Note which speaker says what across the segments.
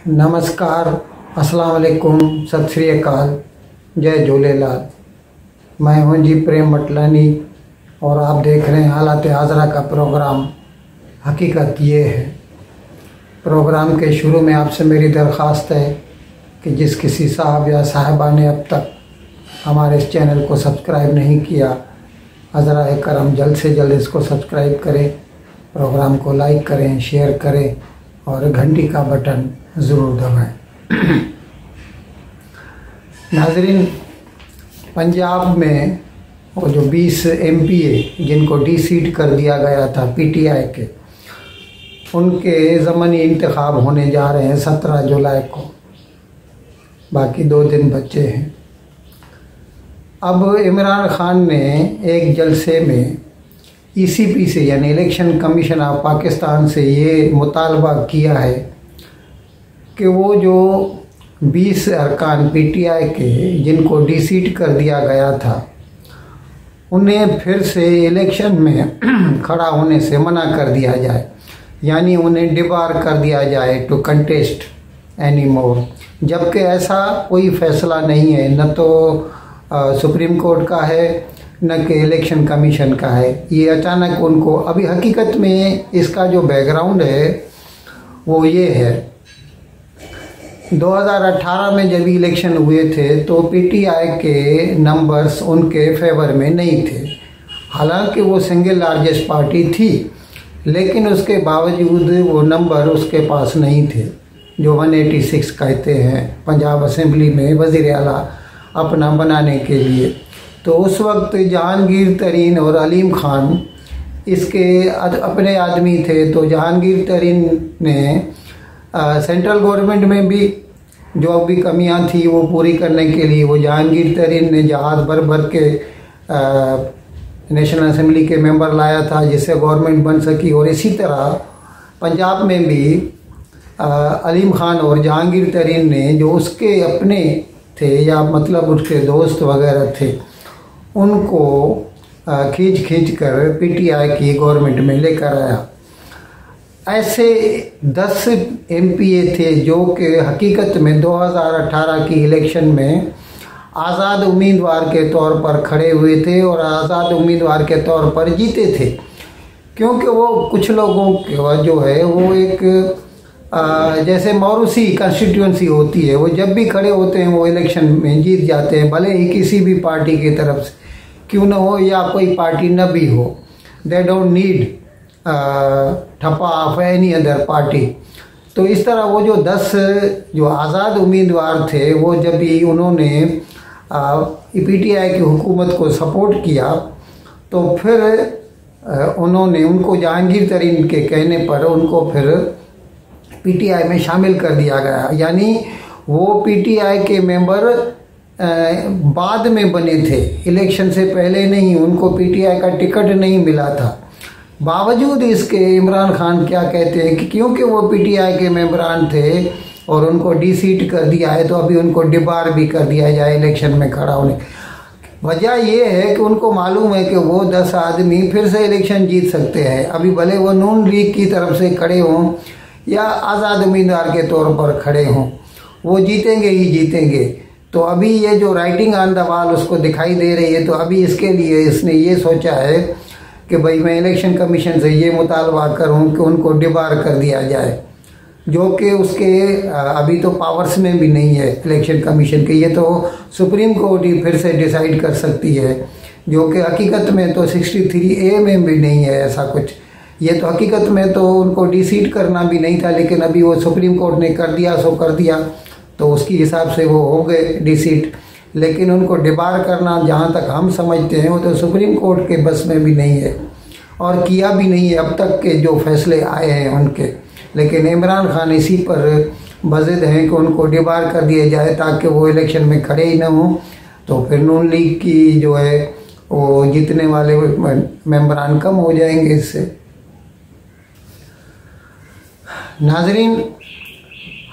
Speaker 1: नमस्कार, अस्सलाम वालेकुम, सत श्री अकाल, जय झूलेलाल। मैं हूं जी प्रेम मटलानी और आप देख रहे हैं हालात हाजरा का प्रोग्राम। हकीकत ये है, प्रोग्राम के शुरू में आपसे मेरी दरख्वास्त है कि जिस किसी साहब या साहिबा ने अब तक हमारे इस चैनल को सब्सक्राइब नहीं किया, हज़रा करम जल्द से जल्द इसको सब्सक्राइब करें, प्रोग्राम को लाइक करें, शेयर करें और घंटी का बटन ज़रूर दबाएं। नाज़रीन, पंजाब में वो जो 20 MPA जिनको डी-सीट कर दिया गया था PTI के, उनके ज़मनी इंतखाब होने जा रहे हैं 17 जुलाई को। बाकी 2 दिन बचे हैं। अब इमरान खान ने एक जलसे में ECP से यानी इलेक्शन कमीशन ऑफ पाकिस्तान से ये मुतालबा किया है कि वो जो 20 अरकान PTI के जिनको डी-सीट कर दिया गया था, उन्हें फिर से इलेक्शन में खड़ा होने से मना कर दिया जाए, यानी उन्हें डिबार कर दिया जाए टू कंटेस्ट एनी मोर। जबकि ऐसा कोई फैसला नहीं है, न तो सुप्रीम कोर्ट का है न कि इलेक्शन कमीशन का है। ये अचानक उनको, अभी हकीकत में इसका जो बैकग्राउंड है वो ये है, 2018 में जब इलेक्शन हुए थे तो PTI के नंबर्स उनके फेवर में नहीं थे। हालांकि वो सिंगल लार्जेस्ट पार्टी थी, लेकिन उसके बावजूद वो नंबर उसके पास नहीं थे जो 186 कहते हैं पंजाब असेंबली में वज़ीर आला अपना बनाने के लिए। तो उस वक्त जहांगीर तरीन और अलीम खान इसके अपने आदमी थे। तो जहांगीर तरीन ने सेंट्रल गवर्नमेंट में भी जो भी कमियां थी वो पूरी करने के लिए वो जहांगीर तरीन ने जहाज़ भर भर के नेशनल असेंबली के मेंबर लाया था, जिससे गवर्नमेंट बन सकी। और इसी तरह पंजाब में भी अलीम खान और जहांगीर तरीन ने जो उसके अपने थे या मतलब उसके दोस्त वगैरह थे, उनको खींच खींच कर PTI की गवर्नमेंट में लेकर आया। ऐसे 10 MPA थे जो कि हकीकत में 2018 की इलेक्शन में आज़ाद उम्मीदवार के तौर पर खड़े हुए थे और आज़ाद उम्मीदवार के तौर पर जीते थे, क्योंकि वो कुछ लोगों का जो है वो एक जैसे मौरूसी कंस्टिट्यूंसी होती है, वो जब भी खड़े होते हैं वो इलेक्शन में जीत जाते हैं, भले ही किसी भी पार्टी की तरफ से क्यों न हो या कोई पार्टी न भी हो। दे डोंट नीड ठप्पा ऑफ एनी अदर पार्टी। तो इस तरह वो जो 10 जो आज़ाद उम्मीदवार थे, वो जब भी उन्होंने PTI की हुकूमत को सपोर्ट किया तो फिर उन्होंने उनको जहांगीर तरीन के कहने पर उनको फिर PTI में शामिल कर दिया गया। यानी वो PTI के मेंबर बाद में बने थे, इलेक्शन से पहले नहीं, उनको PTI का टिकट नहीं मिला था। बावजूद इसके इमरान खान क्या कहते हैं कि क्योंकि वो PTI के मेंबरान थे और उनको डी-सीट कर दिया है तो अभी उनको डिबार भी कर दिया जाए इलेक्शन में खड़ा होने। वजह ये है कि उनको मालूम है कि वो 10 आदमी फिर से इलेक्शन जीत सकते हैं। अभी भले वो नून लीग की तरफ से खड़े हों या आज़ाद उम्मीदवार के तौर पर खड़े हों, वो जीतेंगे ही जीतेंगे। तो अभी ये जो राइटिंग ऑन द वॉल उसको दिखाई दे रही है, तो अभी इसके लिए इसने ये सोचा है कि भाई मैं इलेक्शन कमीशन से ये मुतालबा करूं कि उनको डिबार कर दिया जाए, जो कि उसके अभी तो पावर्स में भी नहीं है इलेक्शन कमीशन के। ये तो सुप्रीम कोर्ट ही फिर से डिसाइड कर सकती है, जो कि हकीकत में तो 63A में भी नहीं है ऐसा कुछ। ये तो हकीकत में तो उनको डी-सीट करना भी नहीं था, लेकिन अभी वो सुप्रीम कोर्ट ने कर दिया सो कर दिया, तो उसकी हिसाब से वो हो गए डी-सीट। लेकिन उनको डिबार करना, जहाँ तक हम समझते हैं, वो तो सुप्रीम कोर्ट के बस में भी नहीं है और किया भी नहीं है अब तक के जो फैसले आए हैं उनके। लेकिन इमरान खान इसी पर बज़िद हैं कि उनको डिबार कर दिया जाए ताकि वो इलेक्शन में खड़े ही ना हों। तो फिर नून लीग की जो है वो जीतने वाले मेंबरान कम हो जाएंगे इससे। नाजरीन,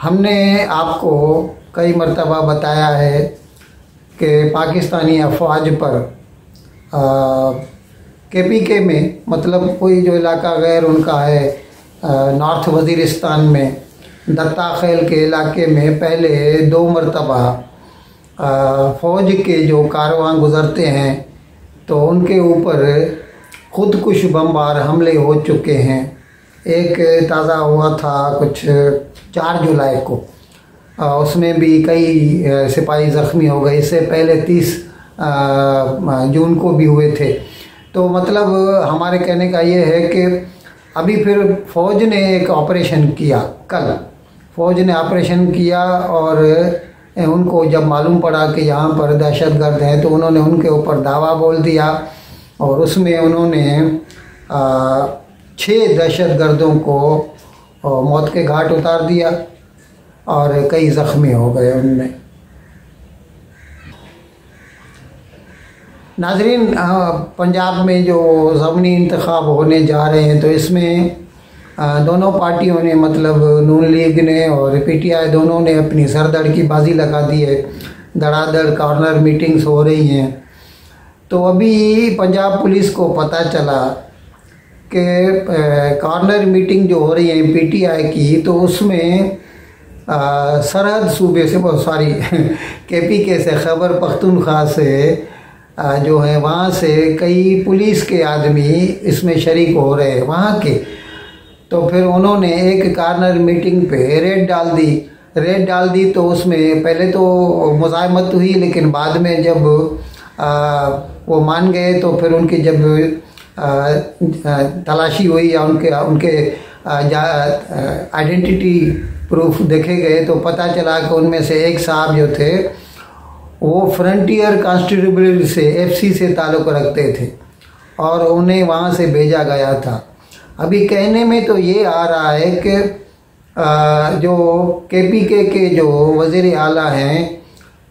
Speaker 1: हमने आपको कई मरतबा बताया है कि पाकिस्तानी अफवाज पर KPK में, मतलब कोई जो इलाका गैर उनका है नॉर्थ वज़ीरिस्तान में, दत्ता खेल के इलाके में पहले 2 मरतबा फ़ौज के जो कारवां गुज़रते हैं तो उनके ऊपर खुदकुश बमबार हमले हो चुके हैं। एक ताज़ा हुआ था कुछ 4 जुलाई को, उसमें भी कई सिपाही ज़ख्मी हो गए। इससे पहले 30 जून को भी हुए थे। तो मतलब हमारे कहने का ये है कि अभी फिर फ़ौज ने एक ऑपरेशन किया, कल फ़ौज ने ऑपरेशन किया और उनको जब मालूम पड़ा कि यहाँ पर दहशतगर्द हैं तो उन्होंने उनके ऊपर दावा बोल दिया और उसमें उन्होंने 6 दहशतगर्दों को मौत के घाट उतार दिया और कई ज़ख्मी हो गए उनमें। नाज़रीन, पंजाब में जो ज़मीनी इंतखाब होने जा रहे हैं तो इसमें दोनों पार्टियों ने, मतलब नून लीग ने और पीटीआई, दोनों ने अपनी सरदड़ की बाजी लगा दी है। धड़ाधड़ कॉर्नर मीटिंग्स हो रही हैं। तो अभी पंजाब पुलिस को पता चला कि कॉर्नर मीटिंग जो हो रही है पीटीआई की, तो उसमें सरहद सूबे से, बहुत सारी केपीके से, खैबर पख्तूनख्वा से जो है वहाँ से कई पुलिस के आदमी इसमें शरीक हो रहे हैं वहाँ के। तो फिर उन्होंने एक कॉर्नर मीटिंग पे रेड डाल दी। तो उसमें पहले तो मुज़ाहमत हुई, लेकिन बाद में जब वो मान गए तो फिर उनकी जब तलाशी हुई या उनके आइडेंटिटी प्रूफ देखे गए तो पता चला कि उनमें से एक साहब जो थे वो फ्रंटियर कांस्टेबल से, एफसी से ताल्लुक़ रखते थे और उन्हें वहाँ से भेजा गया था। अभी कहने में तो ये आ रहा है कि जो केपीके के जो वज़ीर आला हैं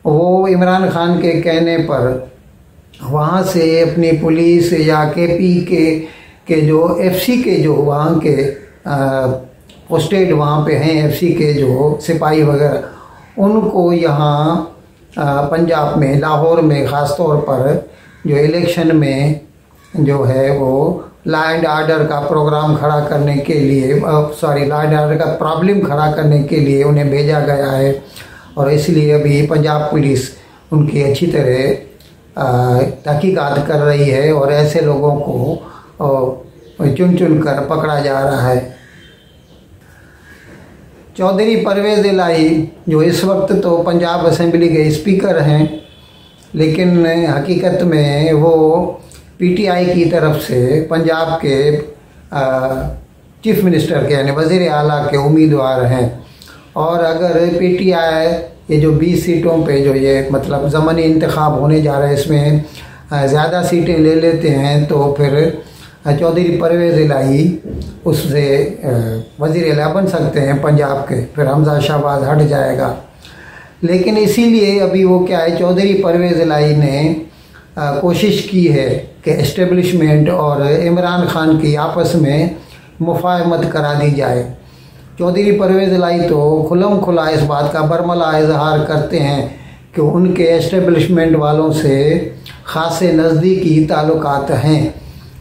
Speaker 1: वो इमरान खान के कहने पर वहाँ से अपनी पुलिस या केपीके के जो एफसी के जो वहाँ के पोस्टेड वहाँ पे हैं, एफसी के जो सिपाही वगैरह, उनको यहाँ पंजाब में, लाहौर में ख़ास तौर पर जो इलेक्शन में जो है वो लॉ एंड ऑर्डर का प्रोग्राम खड़ा करने के लिए, लॉ एंड ऑर्डर का प्रॉब्लम खड़ा करने के लिए उन्हें भेजा गया है। और इसलिए अभी पंजाब पुलिस उनकी अच्छी तरह तहकीकात कर रही है और ऐसे लोगों को चुन चुन कर पकड़ा जा रहा है। चौधरी परवेज़ इलाही जो इस वक्त तो पंजाब असेंबली के स्पीकर हैं, लेकिन हकीकत में वो पीटीआई की तरफ से पंजाब के चीफ मिनिस्टर के, यानी वज़ीर आला के उम्मीदवार हैं। और अगर पीटीआई ये जो 20 सीटों पे जो ये मतलब ज़मीनी इंतखाब होने जा रहा है, इसमें ज़्यादा सीटें ले लेते हैं तो फिर चौधरी परवेज़ इलाही उससे वज़ीर आला बन सकते हैं पंजाब के, फिर हमजा शहबाज हट जाएगा। लेकिन इसीलिए अभी वो क्या है, चौधरी परवेज़ इलाही ने कोशिश की है कि एस्टेब्लिशमेंट और इमरान खान की आपस में मुफाहमत करा दी जाए। चौधरी परवेज़ इलाही तो खुलम खुला इस बात का बरमला इजहार करते हैं कि उनके एस्टेब्लिशमेंट वालों से ख़ासे नज़दीकी ताल्लुकात हैं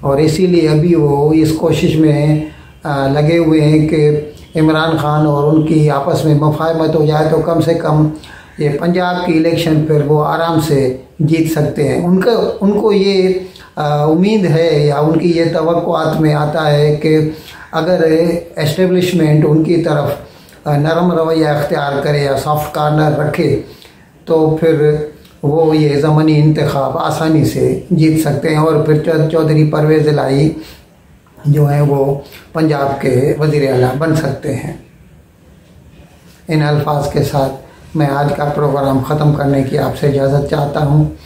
Speaker 1: और इसीलिए अभी वो इस कोशिश में लगे हुए हैं कि इमरान खान और उनकी आपस में मुफाहमत हो जाए तो कम से कम ये पंजाब की इलेक्शन फिर वो आराम से जीत सकते हैं। उनको ये उम्मीद है या उनकी ये तवक्कुआत में आता है कि अगर एस्टेब्लिशमेंट उनकी तरफ नरम रवैया अख्तियार करे या सॉफ्ट कॉर्नर रखे तो फिर वो ये ज़मीनी इंतखाब आसानी से जीत सकते हैं और फिर चौधरी परवेज़ इलाही जो है वो पंजाब के वज़ीर आला बन सकते हैं। इन अल्फाज के साथ मैं आज का प्रोग्राम ख़त्म करने की आपसे इजाज़त चाहता हूँ,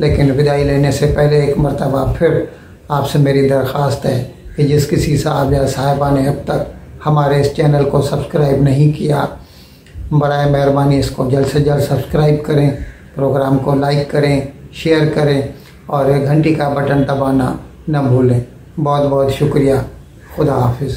Speaker 1: लेकिन विदाई लेने से पहले एक मरतबा फिर आपसे मेरी दरख्वास्त है कि जिस किसी साहब या साहिबा ने अब तक हमारे इस चैनल को सब्सक्राइब नहीं किया, बराए मेहरबानी इसको जल्द से जल्द सब्सक्राइब करें, प्रोग्राम को लाइक करें, शेयर करें और घंटी का बटन दबाना न भूलें। बहुत बहुत शुक्रिया। खुदा हाफिज़।